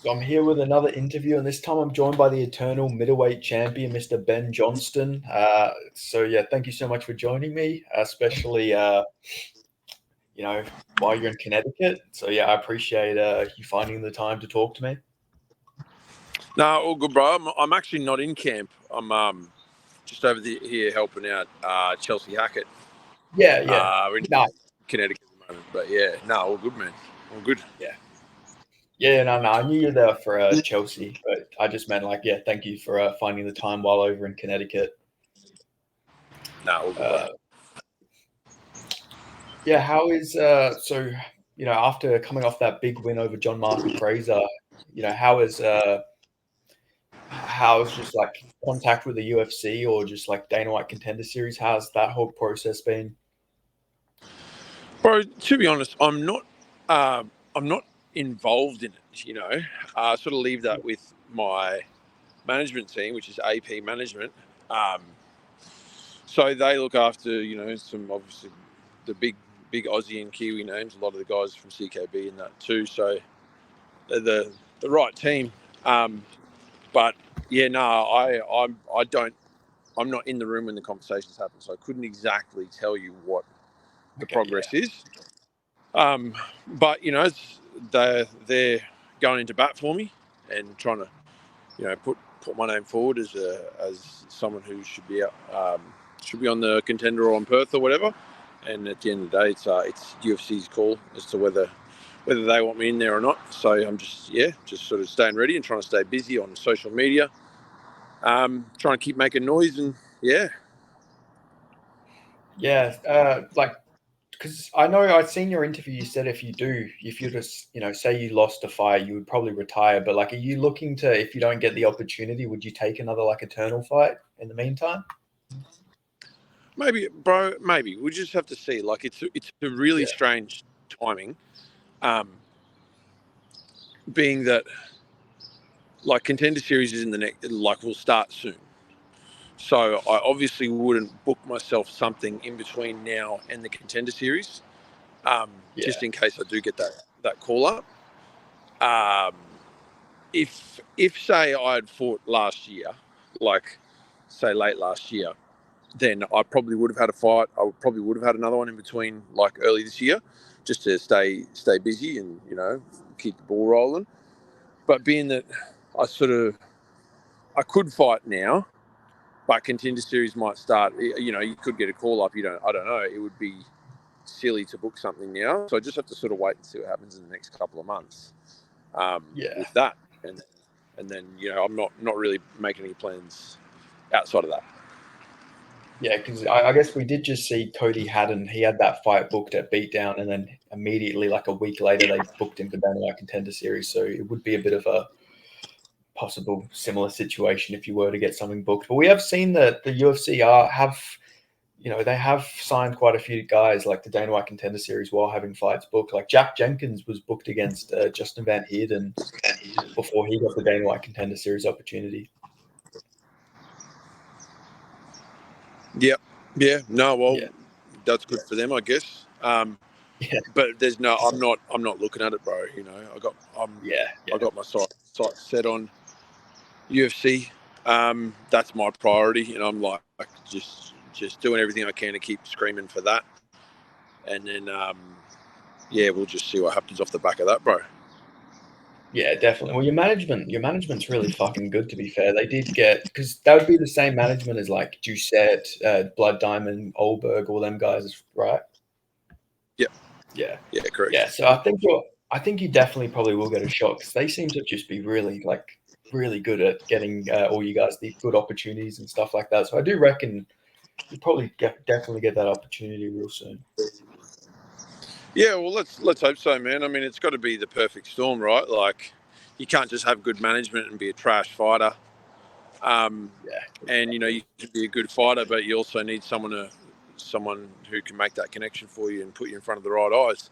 So I'm here with another interview, and this time I'm joined by the eternal middleweight champion, Mr. Ben Johnston. Thank you so much for joining me, especially while you're in Connecticut. So yeah, I appreciate you finding the time to talk to me. No, all good, bro. I'm actually not in camp. I'm just over here helping out Chelsea Hackett. Yeah. We're in Connecticut at the moment, but yeah, no, all good, man. All good. No. I knew you were there for Chelsea, but I just meant thank you for finding the time while over in Connecticut. No, all good. How is after coming off that big win over John Martin Fraser, how's just like contact with the UFC or just like Dana White Contender Series? How's that whole process been? Bro, to be honest, I'm not involved in it. I sort of leave that with my management team, which is AP management. So they look after some obviously the big Aussie and Kiwi names. A lot of the guys from CKB and that too. So they're the right team. But yeah, no, I'm not in the room when the conversations happen, so I couldn't exactly tell you what the progress is. But they're going into bat for me and trying to put my name forward as someone who should be on the contender or on Perth or whatever. And at the end of the day, it's UFC's call as to whether they want me in there or not. So I'm just sort of staying ready and trying to stay busy on social media, trying to keep making noise and because I know I'd seen your interview. You said if you just say you lost a fight, you would probably retire. But are you looking to, if you don't get the opportunity, would you take another eternal fight in the meantime? Maybe, bro. Maybe we just have to see. It's a really strange timing, being that Contender Series is in the next, will start soon. So I obviously wouldn't book myself something in between now and the Contender Series, just in case I do get that call up. If say I had fought last year, say late last year, then I probably would have had a fight. I probably would have had another one in between, early this year, just to stay busy and keep the ball rolling. But being that I could fight now, but Contender Series might start. You could get a call up. I don't know. It would be silly to book something now. So I just have to sort of wait and see what happens in the next couple of months. With that, and then I'm not really making any plans outside of that. Yeah, because I guess we did just see Cody Haddon. He had that fight booked at Beatdown, and then immediately, a week later, they booked him for Dana White Contender Series. So it would be a bit of a possible similar situation if you were to get something booked. But we have seen that the UFC they have signed quite a few guys like the Dana White Contender Series while having fights booked. Like Jack Jenkins was booked against Justin Van Heerden before he got the Dana White Contender Series opportunity. Yeah. No, that's good for them, I guess. But I'm not looking at it, bro. I got my sight set on UFC. That's my priority, I'm just doing everything I can to keep screaming for that. And then we'll just see what happens off the back of that, bro. Yeah, definitely. Well, your management's really fucking good, to be fair. They did because that would be the same management as Doucette, Blood Diamond, Olberg, all them guys, right? Yep. Yeah, correct. Yeah, so I think you definitely probably will get a shot because they seem to just be really good at getting all you guys the good opportunities and stuff like that. So I do reckon you probably definitely get that opportunity real soon. Yeah, well, let's hope so, man. I mean, it's got to be the perfect storm, right? You can't just have good management and be a trash fighter. And you can be a good fighter, but you also need someone who can make that connection for you and put you in front of the right eyes.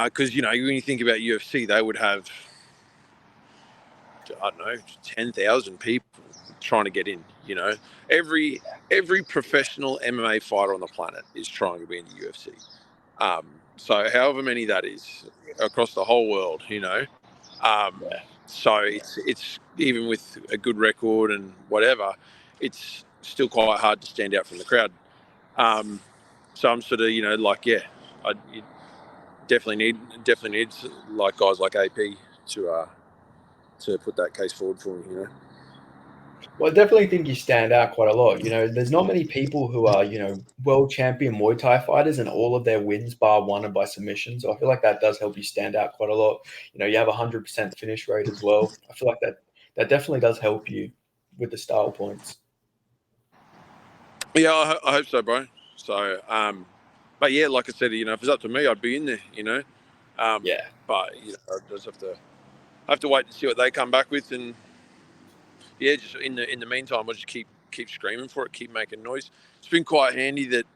Because when you think about UFC, they would have 10,000 people trying to get in. Every professional MMA fighter on the planet is trying to be in the UFC. So however many that is across the whole world, So it's even with a good record and whatever, it's still quite hard to stand out from the crowd. So I'm sort of, you definitely need like guys like AP to put that case forward for me. Well, I definitely think you stand out quite a lot. There's not many people who are, world champion Muay Thai fighters and all of their wins bar one are by submission. So I feel like that does help you stand out quite a lot. You have 100% finish rate as well. I feel like that definitely does help you with the style points. Yeah, I hope so, bro. So, but yeah, like I said, if it's up to me, I'd be in there. Yeah. But I just have to wait to see what they come back with, and yeah, just in the meantime, I'll just keep screaming for it, keep making noise. It's been quite handy that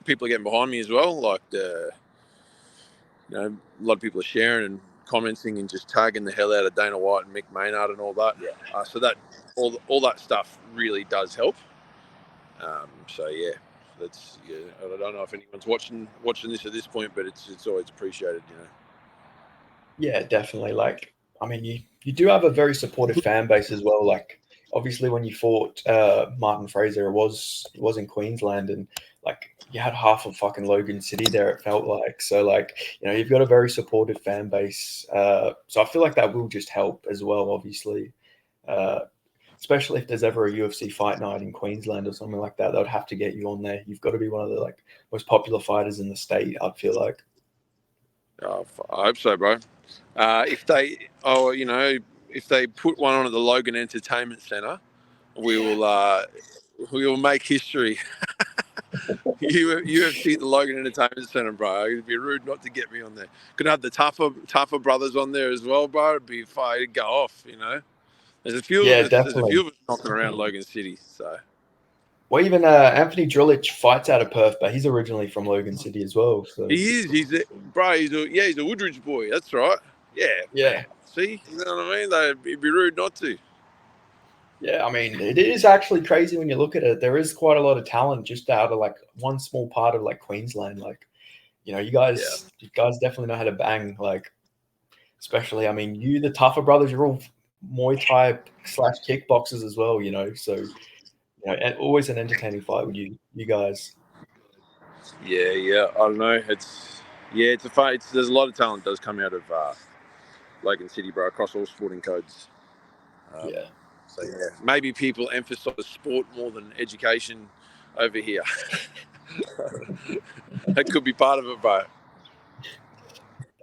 people are getting behind me as well. Like a lot of people are sharing and commenting and just tagging the hell out of Dana White and Mick Maynard and all that. Yeah. So that all that stuff really does help. So yeah, I don't know if anyone's watching this at this point, but it's always appreciated. Yeah, definitely. Like, I mean, you do have a very supportive fan base as well. Like, obviously, when you fought Martin Fraser, it was in Queensland, and like you had half of fucking Logan City there. It felt like so. Like, you've got a very supportive fan base. So I feel like that will just help as well. Obviously, especially if there's ever a UFC fight night in Queensland or something like that, they would have to get you on there. You've got to be one of the like most popular fighters in the state. I'd feel like. I hope so, bro. If they put one on at the Logan Entertainment Centre, we will make history. UFC at the Logan Entertainment Centre, bro. It'd be rude not to get me on there. Could have the tougher brothers on there as well, bro. It'd be fire. It'd go off. There's a few Yeah, of us. There's a definitely. few of us knocking around Logan City. So. Well, even Anthony Drillich fights out of Perth, but he's originally from Logan City as well. So He is. He's a Woodridge boy. That's right. Yeah. yeah, Man. See, you know what I mean? It'd be rude not to. yeah. I mean, it is actually crazy when you look at it. There is quite a lot of talent just out of like one small part of like Queensland. Like, you guys definitely know how to bang. Like, especially, I mean, the tougher brothers, you're all Muay Thai / kickboxers as well. So and always an entertaining fight with you guys. Yeah. I don't know. It's a fight. There's a lot of talent does come out of Logan City, bro, across all sporting codes. Yeah. So yeah, maybe people emphasise sport more than education over here. That could be part of it, bro.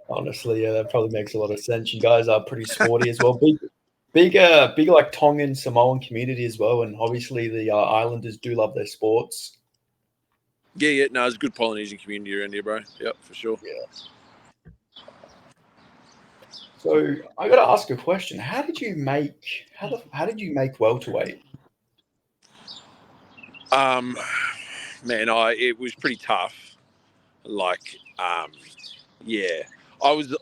Honestly, yeah, that probably makes a lot of sense. You guys are pretty sporty as well. Big like Tongan Samoan community as well, and obviously the Islanders do love their sports. Yeah. No, it's a good Polynesian community around here, bro. Yep, for sure. Yeah. So I got to ask a question. How did you make welterweight? Man, it was pretty tough. Like, yeah, I was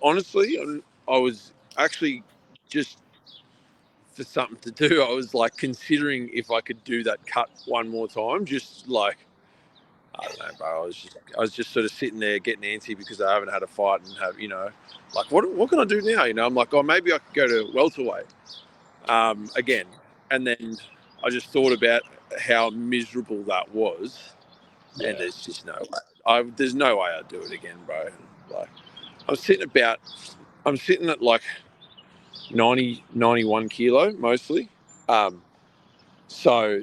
actually just for something to do. I was like considering if I could do that cut one more time. Just like, I don't know, bro. I was just sort of sitting there getting antsy because I haven't had a fight and have, like what can I do now? I'm like, oh, maybe I could go to welterweight again. And then I just thought about how miserable that was, and there's just no way. There's no way I'd do it again, bro. Like, I'm sitting at like 90, 91 kilo mostly. So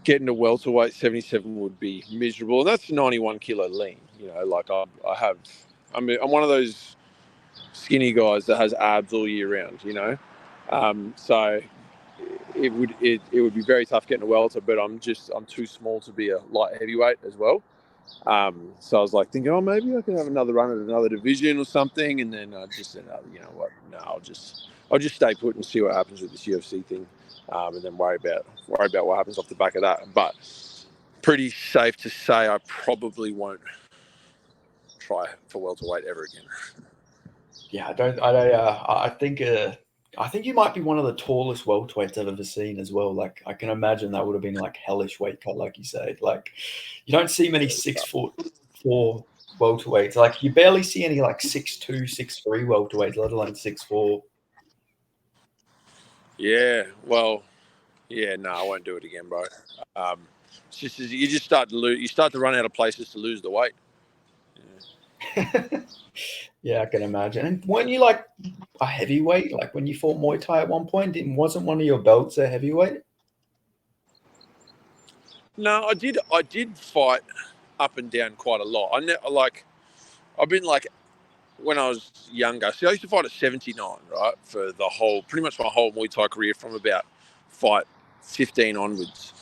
getting to welterweight 77 would be miserable, and that's 91 kilo lean. Like I'm one of those skinny guys that has abs all year round. So it would be very tough getting a welter, but I'm too small to be a light heavyweight as well. So I was like thinking, oh, maybe I can have another run at another division or something, and then I just said, you know what? No, I'll just stay put and see what happens with this UFC thing, and then worry about what happens off the back of that. But pretty safe to say I probably try for welterweight ever again. Yeah, I think you might be one of the tallest welterweights I've ever seen as well. Like, I can imagine that would have been like hellish weight cut, like you said. Like, you don't see many 6'4" welterweights. Like, you barely see any like 6'2", 6'3" welterweights, let alone 6'4". Yeah, well, yeah, no, I won't do it again, bro. It's just you just start to lose. You start to run out of places to lose the weight. Yeah, I can imagine. And weren't you like a heavyweight? Like when you fought Muay Thai at one point, wasn't one of your belts a heavyweight? No, I did fight up and down quite a lot. I've been like when I was younger. See, I used to fight at 79, right, for pretty much my whole Muay Thai career from about fight 15 onwards.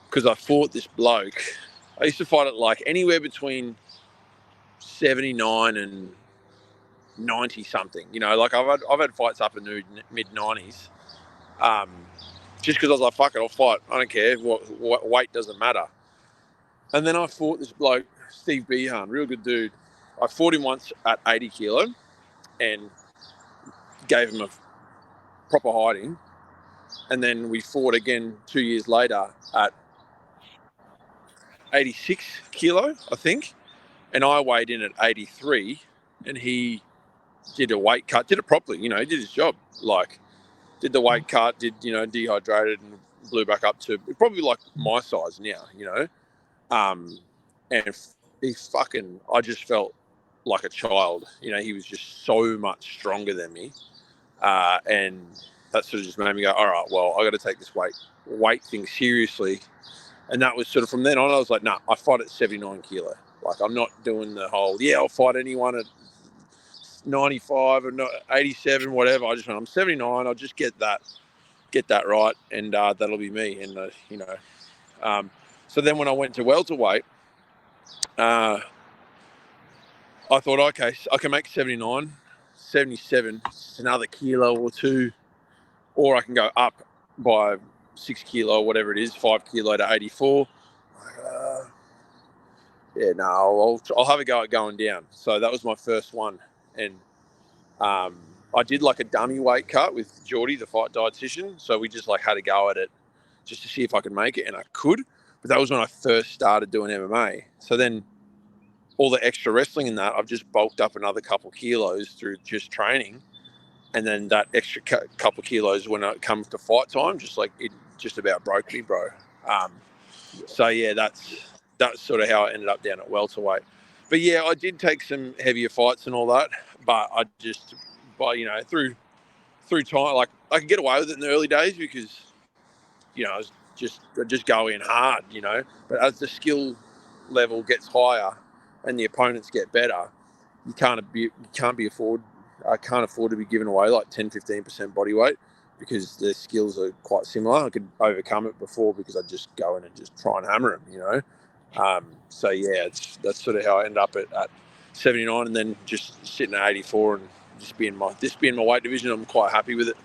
Because I fought this bloke. I used to fight at like anywhere between 79 and 90 something. You know, like I've had fights up in the mid 90s. Just because I was like, fuck it, I'll fight. I don't care. What weight doesn't matter. And then I fought this bloke, Steve Behan, real good dude. I fought him once at 80 kilo and gave him a proper hiding. And then we fought again 2 years later at 86 kilo, I think. And I weighed in at 83 and he did a weight cut, did it properly, you know, he did his job. Like, did the weight cut, dehydrated and blew back up to probably like my size now, you know. And I just felt like a child. You know, he was just so much stronger than me. And that sort of just made me go, all right, well, I got to take this weight thing seriously. And that was sort of from then on, I was like, nah, I fight at 79 kilo. Like, I'm not doing the whole, I'll fight anyone at 95 or 87, whatever. I just went, I'm 79. I'll just get that right. And that'll be me. And, so then when I went to welterweight, I thought, okay, I can make 79, 77, just another kilo or two, or I can go up by 6 kilo, whatever it is, 5 kilo to 84. I'll have a go at going down. So that was my first one. And I did like a dummy weight cut with Geordie, the fight dietitian. So we just like had a go at it just to see if I could make it. And I could, but that was when I first started doing MMA. So then all the extra wrestling in that, I've just bulked up another couple kilos through just training. And then that extra couple kilos when it comes to fight time, just like it just about broke me, bro. So yeah, that's sort of how I ended up down at welterweight. But yeah, I did take some heavier fights and all that, but I just, through time, like I could get away with it in the early days because, I was just go in hard, But as the skill level gets higher and the opponents get better, I can't afford to be giving away like 10-15% body weight because the skills are quite similar. I could overcome it before because I just go in and just try and hammer them, So yeah, that's sort of how I end up at 79 and then just sitting at 84 and just being my weight division. I'm quite happy with it.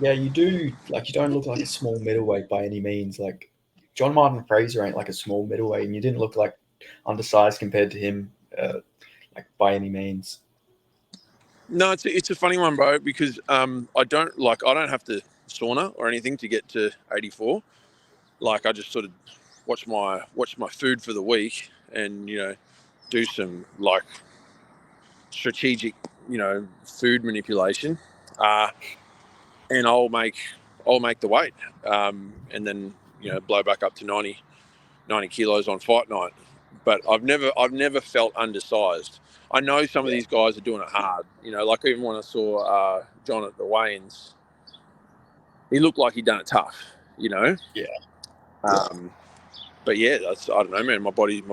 Yeah, you do. Like, you don't look like a small middleweight by any means. Like, John Martin Fraser ain't like a small middleweight, and you didn't look like undersized compared to him, like by any means. No, it's a funny one, bro, because I don't have to sauna or anything to get to 84. Like, I just sort of watch my food for the week and do some like strategic food manipulation, and I'll make the weight, and then blow back up to 90 kilos on fight night. But I've never felt undersized. I know some of these guys are doing it hard. Like even when I saw John at the weigh-ins, he looked like he'd done it tough. Yeah. But yeah, I don't know, man. My body.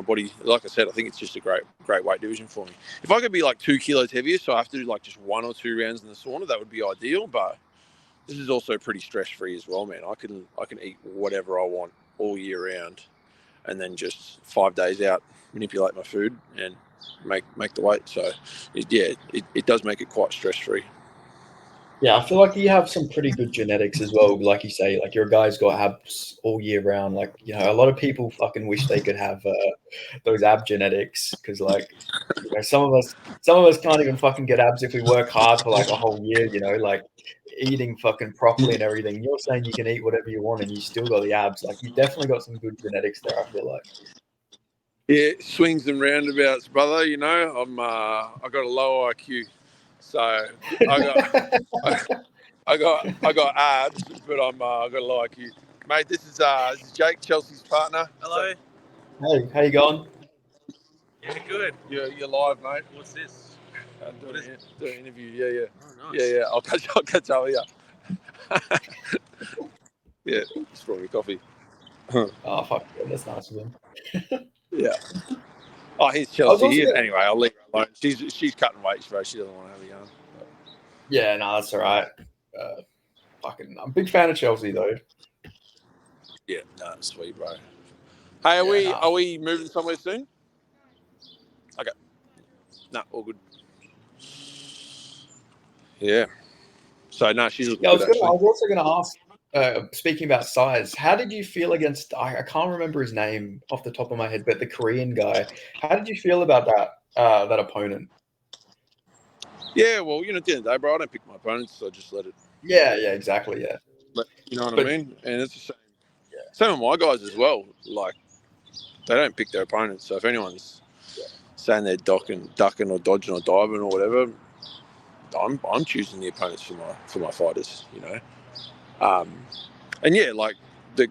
Like I said, I think it's just a great weight division for me. If I could be like 2 kilos heavier, so I have to do like just 1 or 2 rounds in the sauna, that would be ideal. But this is also pretty stress-free as well, man. I can eat whatever I want all year round, and then just 5 days out, manipulate my food and make the weight. So it does make it quite stress-free. Yeah, I feel like you have some pretty good genetics as well. Like you say, like your guy's got abs all year round. Like, a lot of people fucking wish they could have those ab genetics because, like, some of us can't even fucking get abs if we work hard for like a whole year. Like eating fucking properly and everything. You're saying you can eat whatever you want and you still got the abs. Like, you definitely got some good genetics there, I feel like. Yeah, swings and roundabouts, brother. I got a low IQ. So I I got abs, but I got to like you, mate. This is Jake, Chelsea's partner. Hello. Hey, how you going? Yeah, good. You're live, mate. What's this? Doing an interview. Yeah. Oh, nice. Yeah. I'll catch up with you. Yeah, just brought me coffee. Oh, fuck, yeah, that's nice of him. Yeah. Oh, here's I was Chelsea. also gonna- Anyway, I'll leave her alone. She's cutting weight, bro. She doesn't want to have a yarn. Yeah, no, that's all right. I'm a big fan of Chelsea, though. Yeah, no, sweet, bro. Hey, are we moving somewhere soon? Okay. No, all good. Yeah. So no, she's looking Yeah, good I actually. was also going to ask, speaking about size, how did you feel against, I can't remember his name off the top of my head, but the Korean guy. How did you feel about that opponent? Yeah, well, at the end of the day, bro, I don't pick my opponents, so I just let it. Yeah, exactly, yeah. You know what I mean? And it's the same. Yeah. Same with my guys as well. Like, they don't pick their opponents. So if anyone's saying they're ducking or dodging or diving or whatever, I'm choosing the opponents for my fighters. And yeah, like the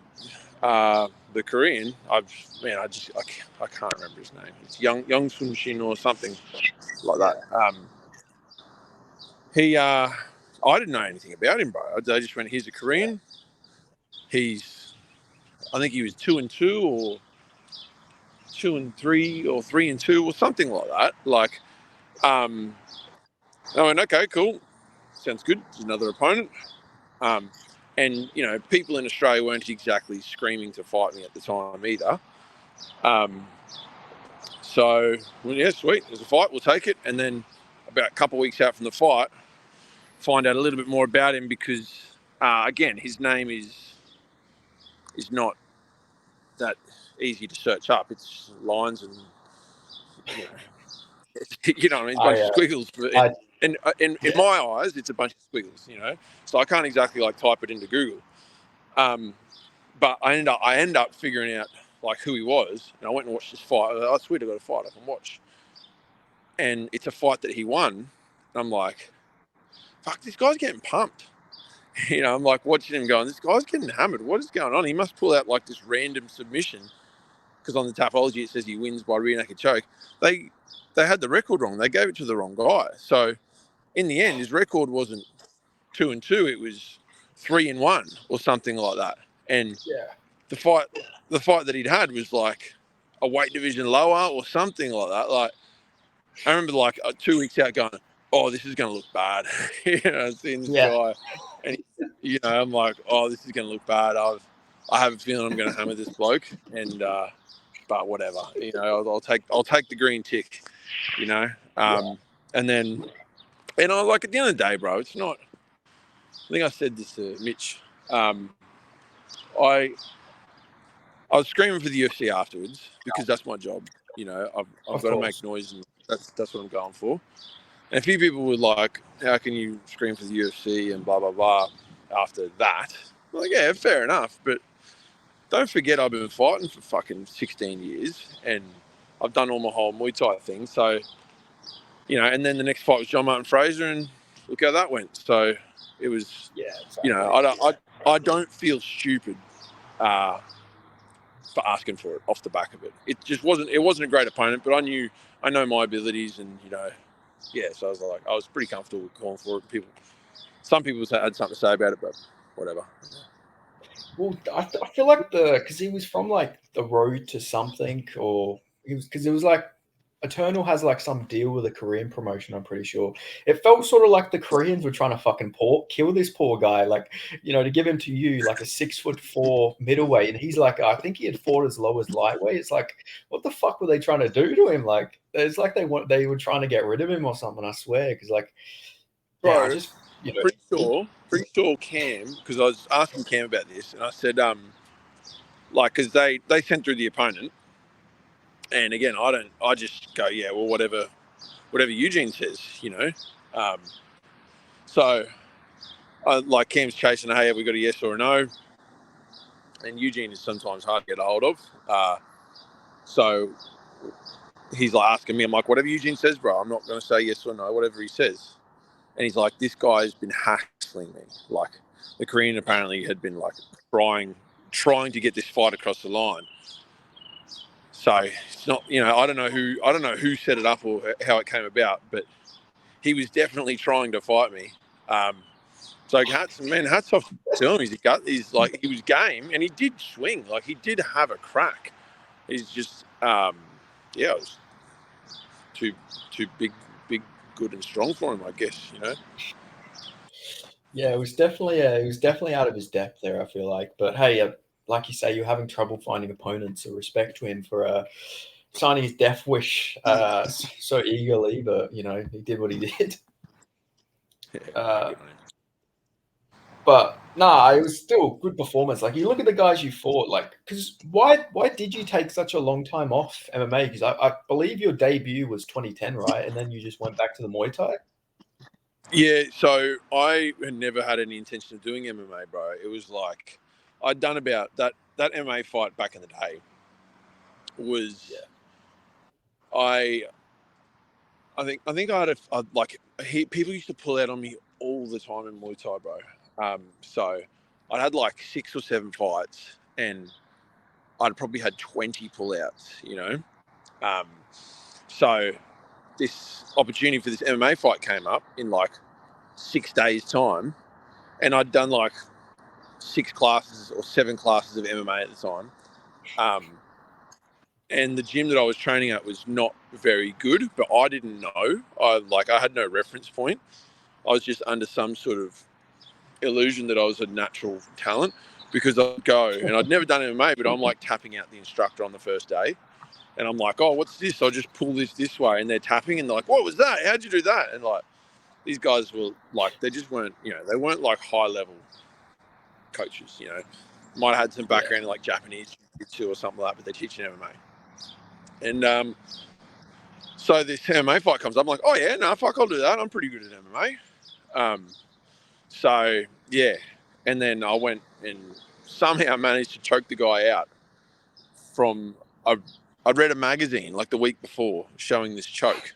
Korean, I can't remember his name. It's Young Shin or something like that. I didn't know anything about him, bro. I just went, here's a Korean. I think he was 2-2 or 2-3 or 3-2 or something like that. Like, I went, okay, cool. Sounds good. It's another opponent. And, people in Australia weren't exactly screaming to fight me at the time either. So, well, yeah, sweet. There's a fight. We'll take it. And then about a couple of weeks out from the fight, find out a little bit more about him because, again, his name is not that easy to search up. It's lines and, you know what I mean? It's a bunch of squiggles. And in my eyes, it's a bunch of squiggles, So I can't exactly type it into Google. But I end up figuring out who he was, and I went and watched this fight. I swear to God, a fight I can watch. And it's a fight that he won. And I'm like, fuck, this guy's getting pumped. I'm watching him going, this guy's getting hammered. What is going on? He must pull out this random submission because on the Tapology it says he wins by rear naked choke. They had the record wrong. They gave it to the wrong guy. So in the end, his record wasn't 2-2. It was 3-1 or something like that. And the fight that he'd had was a weight division lower or something like that. I remember 2 weeks out going, oh, this is going to look bad. Seeing this guy. And, I'm like, oh, this is going to look bad. I have a feeling I'm going to hammer this bloke. And, but whatever, I'll take the green tick, and then, and I at the end of the day, bro, it's not, I think I said this to Mitch. I was screaming for the UFC afterwards because that's my job. I've got to make noise, and that's what I'm going for. And a few people were like, how can you scream for the UFC and blah, blah, blah after that? I'm like, yeah, fair enough. But don't forget I've been fighting for fucking 16 years and I've done all my whole Muay Thai thing. So, and then the next fight was John Martin Fraser and look how that went. So it was, exactly. I don't feel stupid for asking for it off the back of it. It wasn't a great opponent, but I know my abilities and, so I was pretty comfortable with calling for it. Some people had something to say about it, but whatever. Well, I feel like because he was from the road to something, or because it was Eternal has some deal with a Korean promotion. I'm pretty sure it felt sort of like the Koreans were trying to fucking kill this poor guy, to give him to you a 6'4" middleweight, and he's I think he had fought as low as lightweight. It's what the fuck were they trying to do to him? It's they were trying to get rid of him or something. I swear, because bro, I just pretty sure Cam, because I was asking Cam about this, and I said because they sent through the opponent. And again, I just go, yeah, well, whatever Eugene says, So, Cam's chasing, hey, have we got a yes or a no? And Eugene is sometimes hard to get a hold of. So he's asking me, I'm whatever Eugene says, bro, I'm not going to say yes or no, whatever he says. And he's this guy's been hacked wrestling me. Like the Korean apparently had been like trying to get this fight across the line. So it's not, I don't know who set it up or how it came about, but he was definitely trying to fight me. So hats off to him. He was game, and he did swing. Like he did have a crack. He's just it was too big, good and strong for him, I guess. Yeah, it was definitely out of his depth there, I feel like. But hey, like you say, you're having trouble finding opponents. So respect to him for signing his death wish so eagerly. But he did what he did. But it was still good performance. Like you look at the guys you fought, like because why did you take such a long time off MMA? Because I believe your debut was 2010, right? And then you just went back to the Muay Thai. Yeah, so I had never had any intention of doing MMA, bro. It was like I'd done about that MMA fight back in the day. I think people used to pull out on me all the time in Muay Thai, bro. So I had like 6 or 7 fights, and I'd probably had 20 pullouts. So this opportunity for this MMA fight came up in like 6 days' time, and I'd done like 6 classes or 7 classes of MMA at the time. And the gym that I was training at was not very good, but I didn't know. I had no reference point. I was just under some sort of illusion that I was a natural talent, because I'd go, and I'd never done MMA, but I'm like tapping out the instructor on the first day. And I'm like, oh, what's this? I'll just pull this way. And they're tapping, and they're like, what was that? How'd you do that? And like, these guys were like, they just weren't, they weren't like high level coaches, Might have had some background in like Japanese jiu-jitsu or something like that, but they're teaching MMA. And so this MMA fight comes up. I'm like, oh yeah, no, fuck, I'll do that. I'm pretty good at MMA. So yeah, and then I went and somehow managed to choke the guy out from. I'd read a magazine like the week before showing this choke,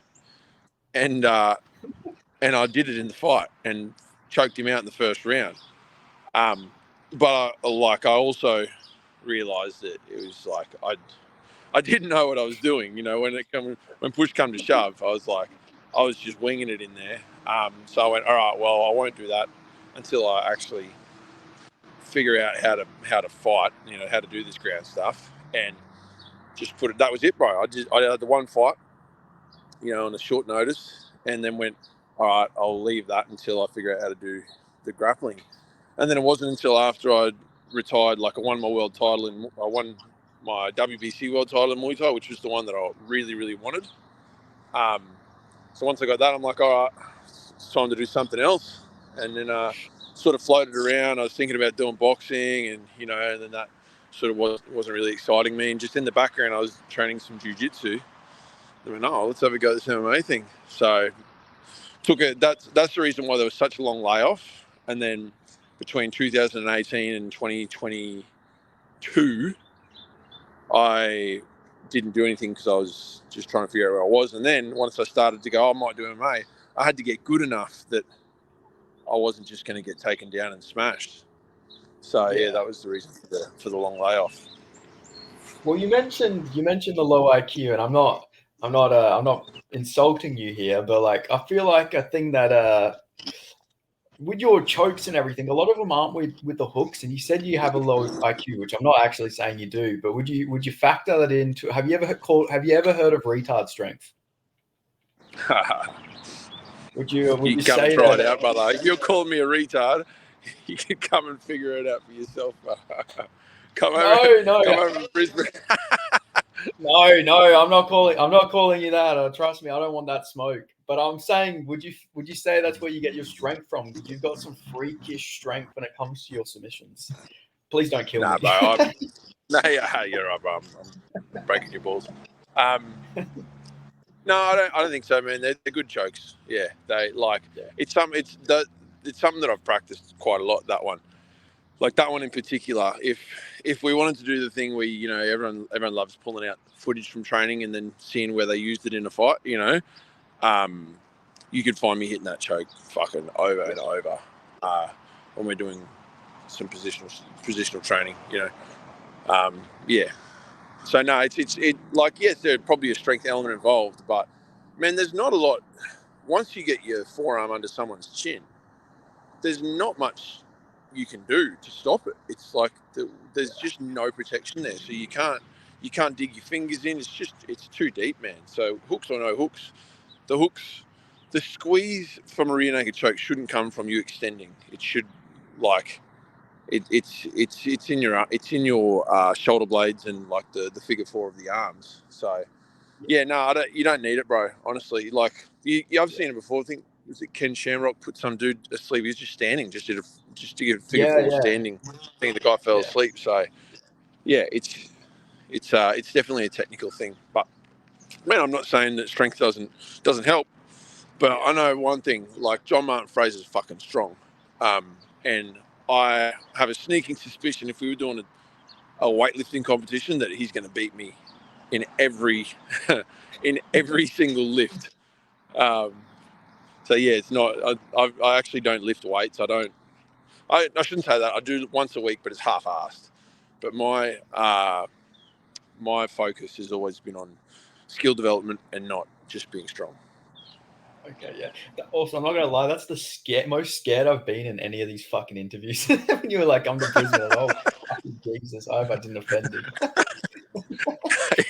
and I did it in the fight and choked him out in the first round. But I also realised that it was like I didn't know what I was doing. When push come to shove, I was just winging it in there. So I went, all right, well, I won't do that until I actually figure out how to fight, how to do this ground stuff, and just put it. That was it, bro. I had the one fight, on a short notice, and then went, all right, I'll leave that until I figure out how to do the grappling. And then it wasn't until after I'd retired, like I won my world title, and I won my WBC world title in Muay Thai, which was the one that I really, really wanted. So once I got that, I'm like, all right, it's time to do something else. And then sort of floated around. I was thinking about doing boxing, and and then that sort of wasn't really exciting me. And just in the background, I was training some jiu-jitsu. I went, oh, let's have a go at this MMA thing. So that's the reason why there was such a long layoff. And then between 2018 and 2022, I didn't do anything because I was just trying to figure out where I was. And then once I started to go, I might do MMA, I had to get good enough that I wasn't just going to get taken down and smashed. So yeah, that was the reason for the long layoff. Well, you mentioned the low IQ, and I'm not insulting you here, but like I feel like a thing that with your chokes and everything, a lot of them aren't with the hooks. And you said you have a low IQ, which I'm not actually saying you do, but would you factor that into? Have you ever heard of retard strength? Would you come say and try that? it out, brother? If you're calling me a retard, you can come and figure it out for yourself. Come over to Brisbane. No, I'm not calling you that. Trust me, I don't want that smoke. But I'm saying, would you say that's where you get your strength from? Because you've got some freakish strength when it comes to your submissions. Please don't kill me. Bro. You're right, bro. I'm breaking your balls. No, I don't think so, man. They're good chokes. Yeah, it's something that I've practiced quite a lot. That one, like that one in particular. If we wanted to do the thing where everyone loves pulling out footage from training and then seeing where they used it in a fight, you could find me hitting that choke fucking over and over. when we're doing some positional training, yeah. So no, it's like, yes, there's probably a strength element involved, but man, there's not a lot. Once you get your forearm under someone's chin, there's not much you can do to stop it. It's like there's just no protection there, so you can't dig your fingers in. It's too deep, man. So hooks or no hooks, the squeeze from a rear naked choke shouldn't come from you extending. It should, like, it's in your shoulder blades and like the figure four of the arms. So yeah, no, you don't need it, bro. Honestly, like I've seen it before. I think was it Ken Shamrock put some dude asleep. He was just standing, just to get a figure four standing. I think the guy fell asleep. So yeah, it's definitely a technical thing. But man, I'm not saying that strength doesn't help. But I know one thing, like John Martin Fraser's fucking strong, and I have a sneaking suspicion if we were doing a weightlifting competition that he's going to beat me in every single lift. So yeah, it's not. I actually don't lift weights. I shouldn't say that. I do once a week, but it's half-assed. But my focus has always been on skill development and not just being strong. Okay, yeah. Also, I'm not gonna lie, that's the most scared I've been in any of these fucking interviews. When you were like, "I'm the prisoner," oh fucking Jesus! I hope I didn't offend him.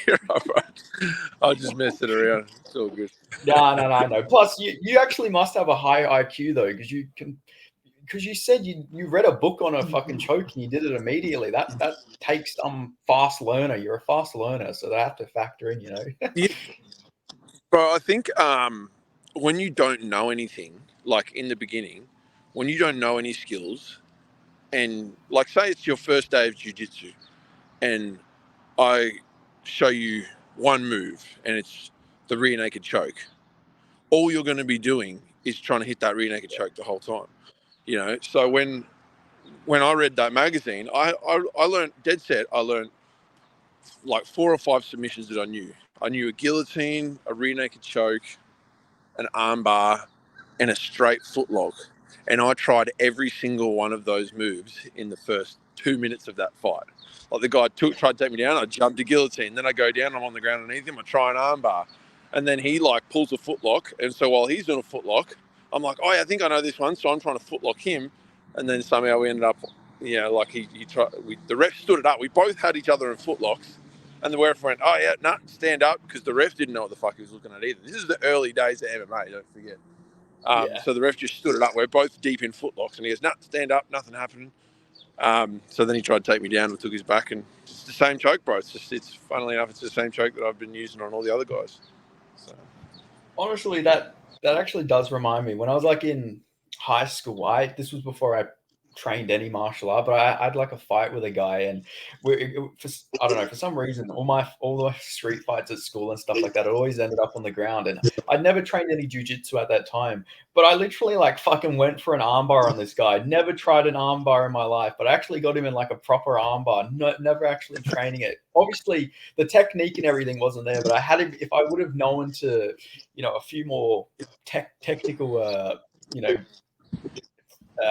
You're all right. I just messed it around. It's all good. No. Plus, you actually must have a high IQ though, because you said you read a book on a fucking choke and you did it immediately. That takes some fast learner. You're a fast learner, so they have to factor in, Yeah. Bro, I think when you don't know anything, like in the beginning, when you don't know any skills, and like say it's your first day of jiu-jitsu, and I show you one move and it's the rear naked choke, all you're going to be doing is trying to hit that rear naked choke the whole time. So when I read that magazine, I learned dead set. I learned like 4 or 5 submissions that I knew. I knew a guillotine, a rear naked choke, an armbar, and a straight footlock. And I tried every single one of those moves in the first 2 minutes of that fight. Like the guy tried to take me down, I jumped a guillotine, then I go down, I'm on the ground underneath him, I try an armbar. And then he like pulls a footlock, and so while he's doing a footlock, I'm like, oh yeah, I think I know this one, so I'm trying to footlock him. And then somehow we ended up, like the ref stood it up. We both had each other in footlocks. And the ref went, oh, yeah, nah, stand up, because the ref didn't know what the fuck he was looking at either. This is the early days of MMA, don't forget. So the ref just stood it up. We're both deep in footlocks. And he goes, nah, stand up, nothing happened. So then he tried to take me down and took his back. And it's the same choke, bro. It's funnily enough, it's the same choke that I've been using on all the other guys. So. Honestly, that actually does remind me. When I was like in high school, this was before I trained any martial art, but I had like a fight with a guy, and I don't know, for some reason all the street fights at school and stuff like that always ended up on the ground, and I'd never trained any jiu-jitsu at that time, but I literally like fucking went for an armbar on this guy. Never tried an armbar in my life, but I actually got him in like a proper armbar. Never actually training it. Obviously the technique and everything wasn't there, but I had him. If I would have known to, a few more technical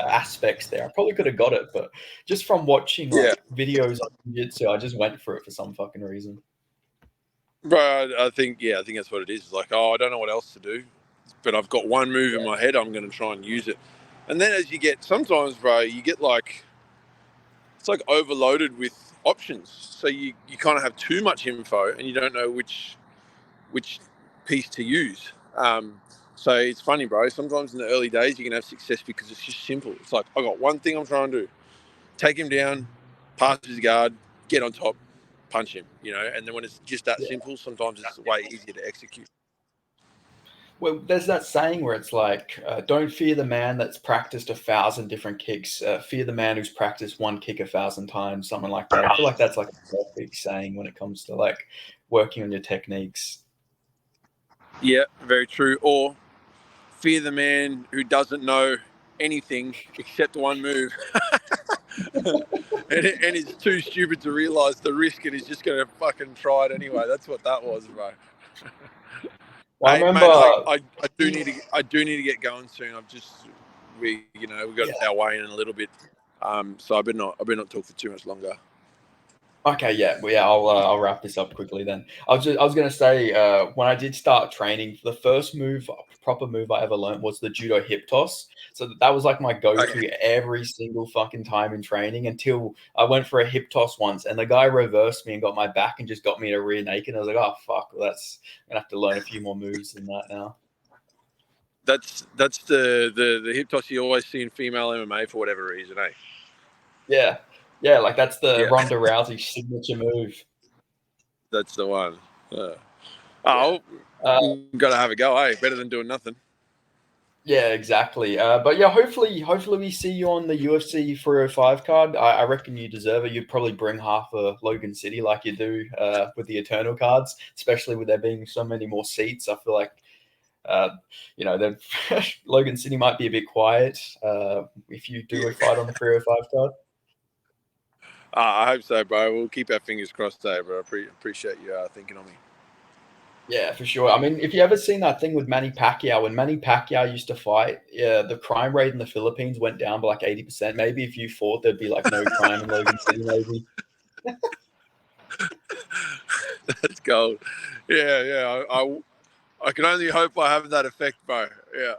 aspects there, I probably could have got it, but just from watching videos on jiu-jitsu, I just went for it for some fucking reason. Bro, I think that's what it is. It's like, I don't know what else to do, but I've got one move in my head, I'm going to try and use it. And then as you get, sometimes, bro, you get like, it's like overloaded with options. So you kind of have too much info and you don't know which piece to use. So it's funny, bro. Sometimes in the early days, you can have success because it's just simple. It's like, I got one thing I'm trying to do. Take him down, pass his guard, get on top, punch him, And then when it's just that simple, sometimes it's way easier to execute. Well, there's that saying where it's like, don't fear the man that's practiced 1,000 different kicks. Fear the man who's practiced one kick 1,000 times, something like that. I feel like that's like a perfect saying when it comes to like working on your techniques. Yeah, very true. Or fear the man who doesn't know anything except one move and is too stupid to realize the risk and is just going to fucking try it anyway. That's what that was, bro. Well, hey, I remember. Mate, I do need to get going soon. I've just we got our way in a little bit. So I better not talk for too much longer. Okay, yeah, well, yeah. I'll wrap this up quickly then. I was gonna say when I did start training, the first proper move I ever learned was the judo hip toss. So that was like my go-to every single fucking time in training until I went for a hip toss once, and the guy reversed me and got my back and just got me to rear naked. I was like, oh fuck, well, I'm gonna have to learn a few more moves than that now. That's the hip toss you always see in female MMA for whatever reason, eh? Yeah, like that's the Ronda Rousey signature move. That's the one. Gotta have a go, eh? Better than doing nothing. Yeah, exactly. But yeah, hopefully we see you on the UFC 305 card. I reckon you deserve it. You'd probably bring half of Logan City like you do with the Eternal cards, especially with there being so many more seats. I feel like Logan City might be a bit quiet if you do a fight on the 305 card. I hope so, bro. We'll keep our fingers crossed there, bro. I appreciate you thinking on me. Yeah, for sure. I mean, if you ever seen that thing with Manny Pacquiao, when Manny Pacquiao used to fight, the crime rate in the Philippines went down by like 80%. Maybe if you fought, there'd be like no crime in Logan City, maybe. That's gold. Yeah. I can only hope I have that effect, bro. Yeah.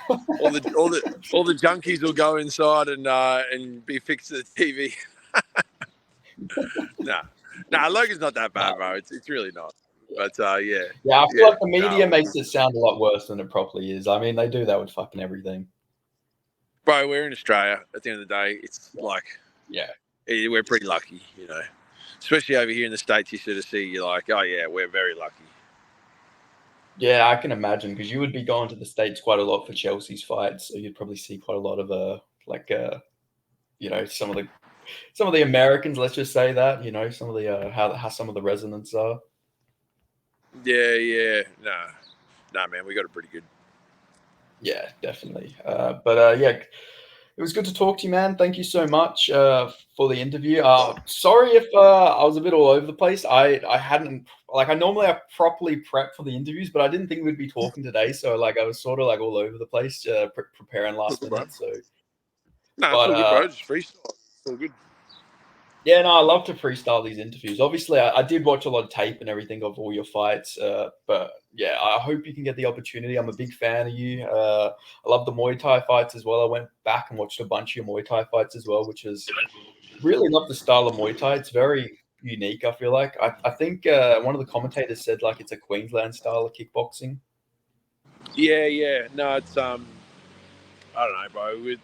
All the junkies will go inside and be fixed to the TV. Nah, Logan's not that bad, bro. It's really not. But yeah. Yeah, I feel like the media makes it sound a lot worse than it probably is. I mean, they do that with fucking everything. Bro, we're in Australia. At the end of the day, it's like, we're pretty lucky, Especially over here in the States, you sort of see, you're like, oh yeah, we're very lucky. Yeah, I can imagine because you would be going to the States quite a lot for Chelsea's fights, so you'd probably see quite a lot of some of the Americans. Let's just say that some of the how some of the residents are. Yeah. Nah, man, we got it pretty good. Yeah, definitely. But yeah, it was good to talk to you, man. Thank you so much for the interview. Sorry if I was a bit all over the place. I hadn't I normally properly prep for the interviews, but I didn't think we'd be talking today. So I was sort of all over the place preparing last minute. So no, it's all good, bro. Just freestyle. It's all good. Yeah, no, I love to freestyle these interviews. Obviously, I did watch a lot of tape and everything of all your fights. But yeah, I hope you can get the opportunity. I'm a big fan of you. I love the Muay Thai fights as well. I went back and watched a bunch of your Muay Thai fights as well, which is really love the style of Muay Thai. It's very unique, I feel like. I think one of the commentators said it's a Queensland style of kickboxing. Yeah. No, it's I don't know, bro.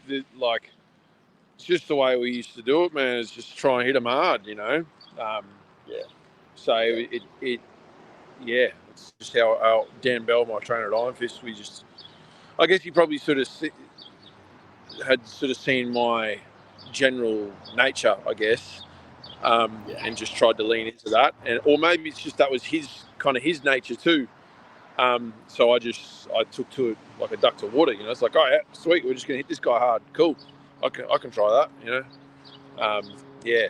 It's just the way we used to do it, man. It's just try and hit them hard, So it's just how Dan Bell, my trainer at Iron Fist, I guess he probably had seen my general nature, I guess, and just tried to lean into that, or maybe it's just that was his nature too. So I took to it like a duck to water, It's like, oh yeah, sweet, we're just gonna hit this guy hard, cool. I can try that,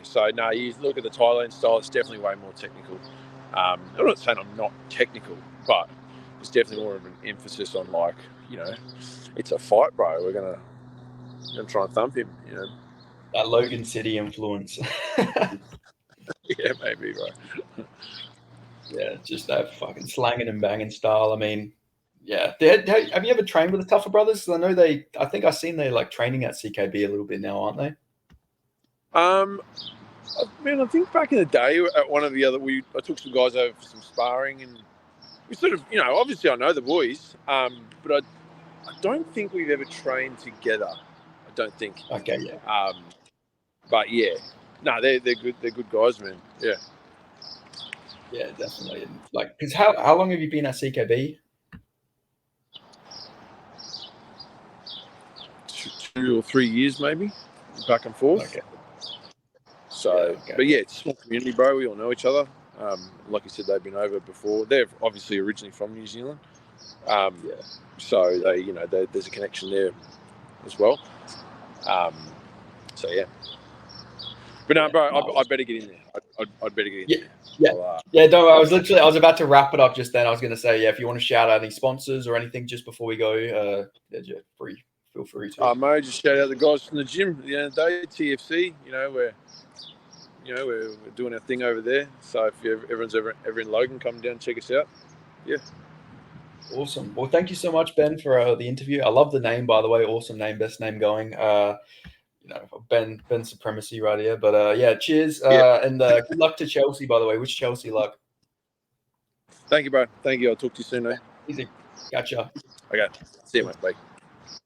So no, you look at the Thailand style; it's definitely way more technical. I'm not saying I'm not technical, but it's definitely more of an emphasis on it's a fight, bro. We're gonna try and thump him, That Logan City influence. Yeah, maybe, bro. Yeah, just that fucking slanging and banging style. I mean, yeah. Have you ever trained with the Tougher Brothers? Because I think I've seen they're training at CKB a little bit now, aren't they? Man, I think back in the day at one of the other, I took some guys over for some sparring, and we sort of, obviously I know the boys, but I don't think we've ever trained together. I don't think. Okay, yeah. But yeah, no, they're good. They're good guys, man. Yeah. Yeah, definitely. Because how long have you been at CKB? 2 or 3 years, maybe, back and forth. Okay. So, but yeah, it's a small community, bro. We all know each other. Like you said, they've been over before. They're obviously originally from New Zealand. So there's a connection there as well. So yeah. But no, bro, I better get in there. I'd better get in there. Yeah, don't worry. I was about to wrap it up just then. I was going to say, if you want to shout out any sponsors or anything just before we go, free feel free to. Mate, just shout out the guys from the gym at the end of the day, TFC. We're doing our thing over there. So if everyone's ever in Logan, come down and check us out. Yeah. Awesome. Well, thank you so much, Ben, for the interview. I love the name, by the way. Awesome name, best name going. Ben Supremacy right here. But yeah, cheers. And good luck to Chelsea, by the way. Which Chelsea luck? Thank you, bro. Thank you. I'll talk to you soon, mate. Easy. Gotcha. Okay. See you, mate. Bye.